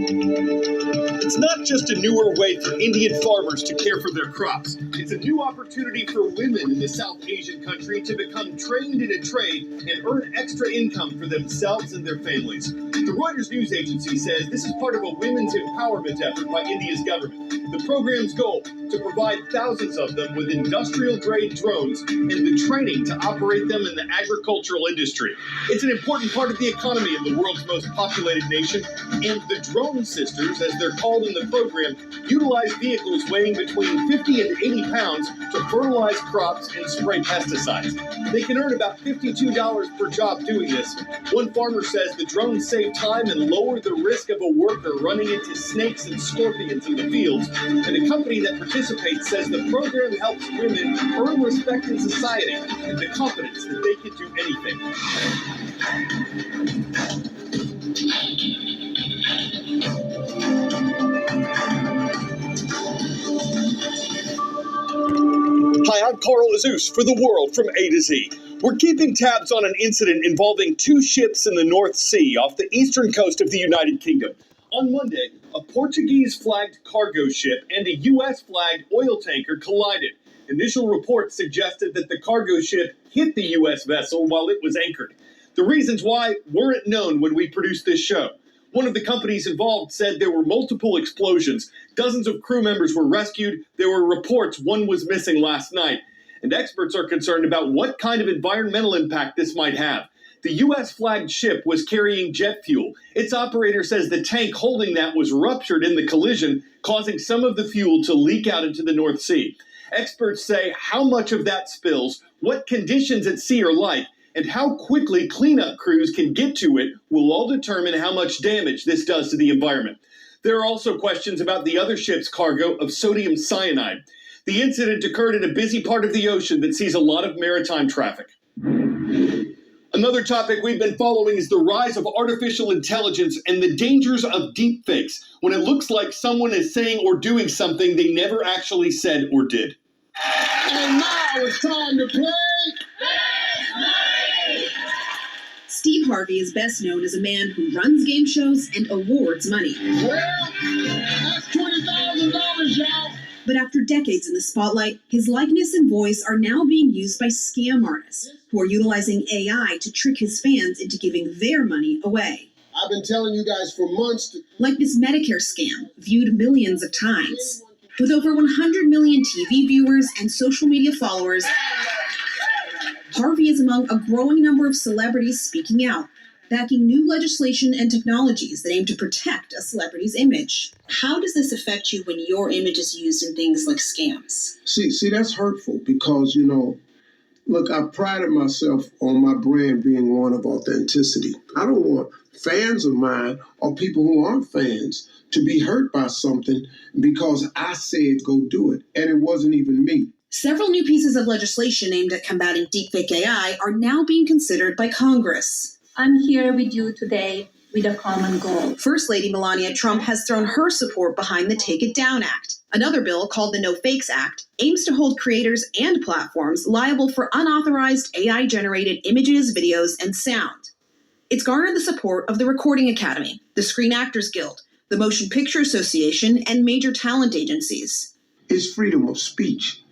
It's not just a newer way for Indian farmers to care for their crops. It's a new opportunity for women in the South Asian country to become trained in a trade and earn extra income for themselves and their families. The Reuters news agency says this is part of a women's empowerment effort by India's government. The program's goal, to provide thousands of them with industrial-grade drones and the training to operate them in the agricultural industry. It's an important part of the economy of the world's most populated nation, and the Drone Sisters, as they're called in the program, utilize vehicles weighing between 50 and 80 pounds to fertilize crops and spray pesticides. They can earn about $52 per job doing this. One farmer says the drones save time and lower the risk of a worker running into snakes and scorpions in the fields. And a company that participates says the program helps women earn respect in society and the confidence that they can do anything. Hi, I'm Carl Azus for The World from A to Z. We're keeping tabs on an incident involving two ships in the North Sea off the eastern coast of the United Kingdom. On Monday, a Portuguese-flagged cargo ship and a U.S.-flagged oil tanker collided. Initial reports suggested that the cargo ship hit the U.S. vessel while it was anchored. The reasons why weren't known when we produced this show. One of the companies involved said there were multiple explosions. Dozens of crew members were rescued. There were reports one was missing last night. And experts are concerned about what kind of environmental impact this might have. The U.S.-flagged ship was carrying jet fuel. Its operator says the tank holding that was ruptured in the collision, causing some of the fuel to leak out into the North Sea. Experts say how much of that spills, what conditions at sea are like, and how quickly cleanup crews can get to it will all determine how much damage this does to the environment. There are also questions about the other ship's cargo of sodium cyanide. The incident occurred in a busy part of the ocean that sees a lot of maritime traffic. Another topic we've been following is the rise of artificial intelligence and the dangers of deepfakes, when it looks like someone is saying or doing something they never actually said or did. And now it's time to play. Steve Harvey is best known as a man who runs game shows and awards money. Well, that's $20,000, y'all. But after decades in the spotlight, his likeness and voice are now being used by scam artists who are utilizing AI to trick his fans into giving their money away. I've been telling you guys for months. Like this Medicare scam, viewed millions of times. With over 100 million TV viewers and social media followers, Harvey is among a growing number of celebrities speaking out, backing new legislation and technologies that aim to protect a celebrity's image. How does this affect you when your image is used in things like scams? See, that's hurtful because, look, I prided myself on my brand being one of authenticity. I don't want fans of mine or people who aren't fans to be hurt by something because I said go do it, and it wasn't even me. Several new pieces of legislation aimed at combating deepfake AI are now being considered by Congress. I'm here with you today with a common goal. First Lady Melania Trump has thrown her support behind the Take It Down Act. Another bill called the No Fakes Act aims to hold creators and platforms liable for unauthorized AI-generated images, videos, and sound. It's garnered the support of the Recording Academy, the Screen Actors Guild, the Motion Picture Association, and major talent agencies. It's freedom of speech.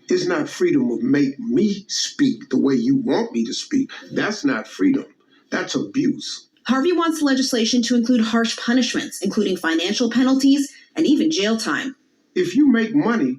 It's not freedom of make me speak the way you want me to speak. That's not freedom. That's abuse. Harvey wants legislation to include harsh punishments, including financial penalties and even jail time. If you make money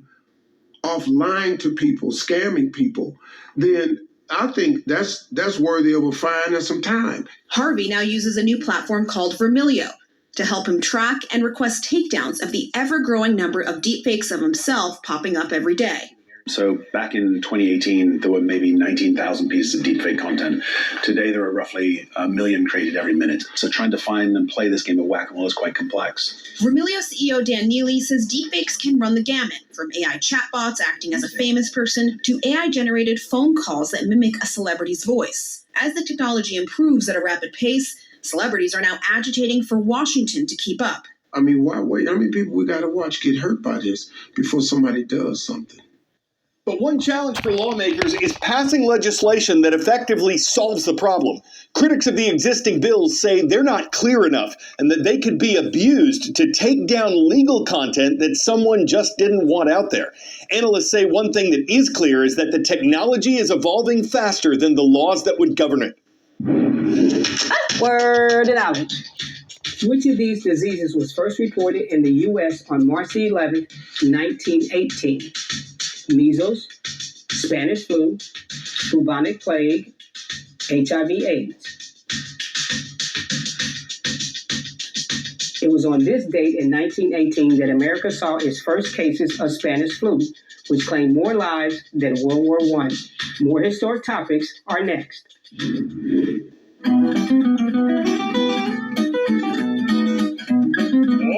off lying to people, scamming people, then I think that's worthy of a fine and some time. Harvey now uses a new platform called Vermilio to help him track and request takedowns of the ever-growing number of deepfakes of himself popping up every day. So back in 2018, there were maybe 19,000 pieces of deepfake content. Today, there are roughly 1 million created every minute. So trying to find and play this game of whack-a-mole is quite complex. Vermilio CEO Dan Neely says deepfakes can run the gamut, from AI chatbots acting as a famous person to AI-generated phone calls that mimic a celebrity's voice. As the technology improves at a rapid pace, celebrities are now agitating for Washington to keep up. I mean, why wait? How many people we got to watch get hurt by this before somebody does something? But one challenge for lawmakers is passing legislation that effectively solves the problem. Critics of the existing bills say they're not clear enough and that they could be abused to take down legal content that someone just didn't want out there. Analysts say one thing that is clear is that the technology is evolving faster than the laws that would govern it. Word and knowledge. Which of these diseases was first reported in the U.S. on March 11, 1918? Measles, Spanish flu, bubonic plague, HIV/AIDS. It was on this date in 1918 that America saw its first cases of Spanish flu, which claimed more lives than World War I. More historic topics are next.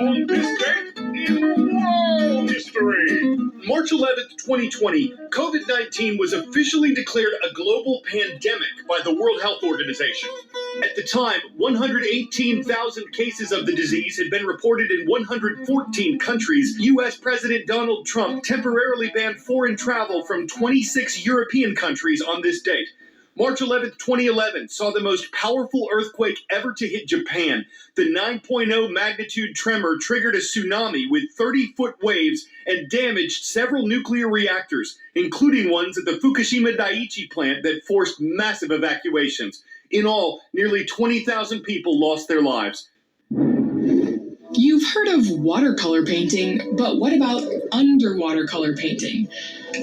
On this date in world history. March 11th, 2020, COVID-19 was officially declared a global pandemic by the World Health Organization. At the time, 118,000 cases of the disease had been reported in 114 countries. U.S. President Donald Trump temporarily banned foreign travel from 26 European countries on this date. March 11th, 2011 saw the most powerful earthquake ever to hit Japan. The 9.0 magnitude tremor triggered a tsunami with 30-foot waves and damaged several nuclear reactors, including ones at the Fukushima Daiichi plant that forced massive evacuations. In all, nearly 20,000 people lost their lives. You've heard of watercolor painting, but what about underwater color painting?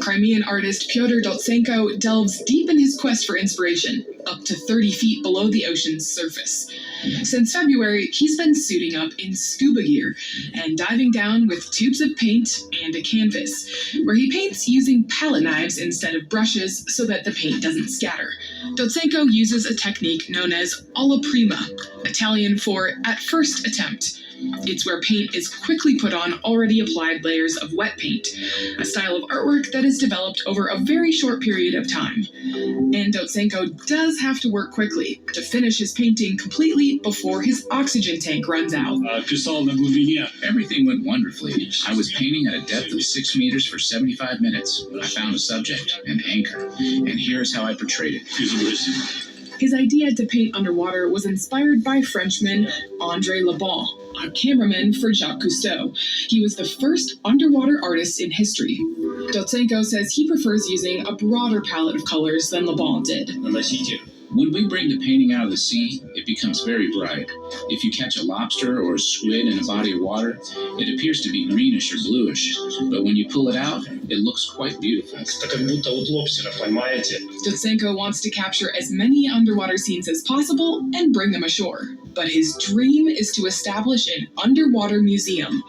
Crimean artist Pyotr Dotsenko delves deep in his quest for inspiration, up to 30 feet below the ocean's surface. Since February, he's been suiting up in scuba gear and diving down with tubes of paint and a canvas, where he paints using palette knives instead of brushes so that the paint doesn't scatter. Dotsenko uses a technique known as alla prima, Italian for at first attempt. It's where paint is quickly put on already applied layers of wet paint, a style of artwork that is developed over a very short period of time. And Dotsenko does have to work quickly to finish his painting completely before his oxygen tank runs out. Everything went wonderfully. I was painting at a depth of 6 meters for 75 minutes. I found a subject, an anchor, and here's how I portrayed it. His idea to paint underwater was inspired by Frenchman André Lebon, a cameraman for Jacques Cousteau. He was the first underwater artist in history. Dotsenko says he prefers using a broader palette of colors than Lebon did. When we bring the painting out of the sea, it becomes very bright. If you catch a lobster or a squid in a body of water, it appears to be greenish or bluish. But when you pull it out, it looks quite beautiful. Dotsenko wants to capture as many underwater scenes as possible and bring them ashore. But his dream is to establish an underwater museum.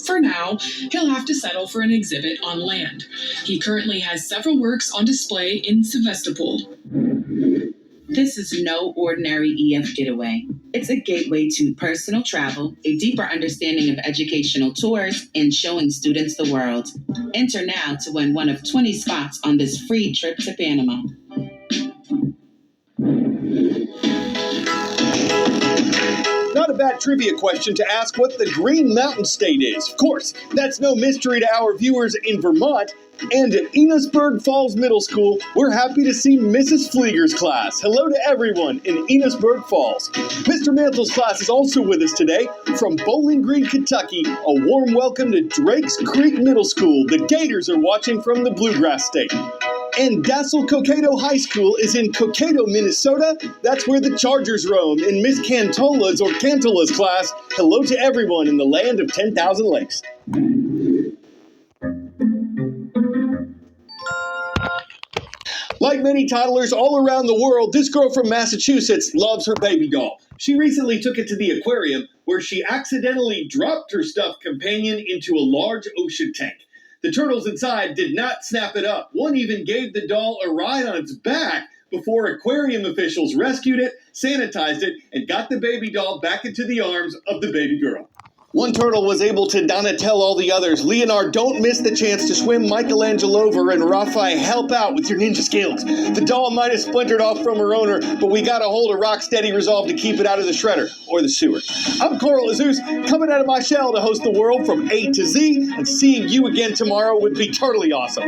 For now, he'll have to settle for an exhibit on land. He currently has several works on display in Sevastopol. This is no ordinary EF getaway. It's a gateway to personal travel, a deeper understanding of educational tours, and showing students the world. Enter now to win one of 20 spots on this free trip to Panama. Not a bad trivia question to ask what the Green Mountain State is. Of course, that's no mystery to our viewers in Vermont. And at Enosburg Falls Middle School, we're happy to see Mrs. Flieger's class. Hello to everyone in Enosburg Falls. Mr. Mantle's class is also with us today. From Bowling Green, Kentucky, a warm welcome to Drakes Creek Middle School. The Gators are watching from the Bluegrass State. And Dassel Cokato High School is in Cokato, Minnesota. That's where the Chargers roam. In Miss Cantola's or Cantola's class, hello to everyone in the land of 10,000 lakes. Like many toddlers all around the world, this girl from Massachusetts loves her baby doll. She recently took it to the aquarium where she accidentally dropped her stuffed companion into a large ocean tank. The turtles inside did not snap it up. One even gave the doll a ride on its back before aquarium officials rescued it, sanitized it, and got the baby doll back into the arms of the baby girl. One turtle was able to Donatello all the others. Leonard, don't miss the chance to swim Michelangelo over, and Raphael, help out with your ninja skills. The doll might have splintered off from her owner, but we got to hold a rock-steady resolve to keep it out of the shredder or the sewer. I'm Coral Azus, coming out of my shell to host the world from A to Z, and seeing you again tomorrow would be totally awesome.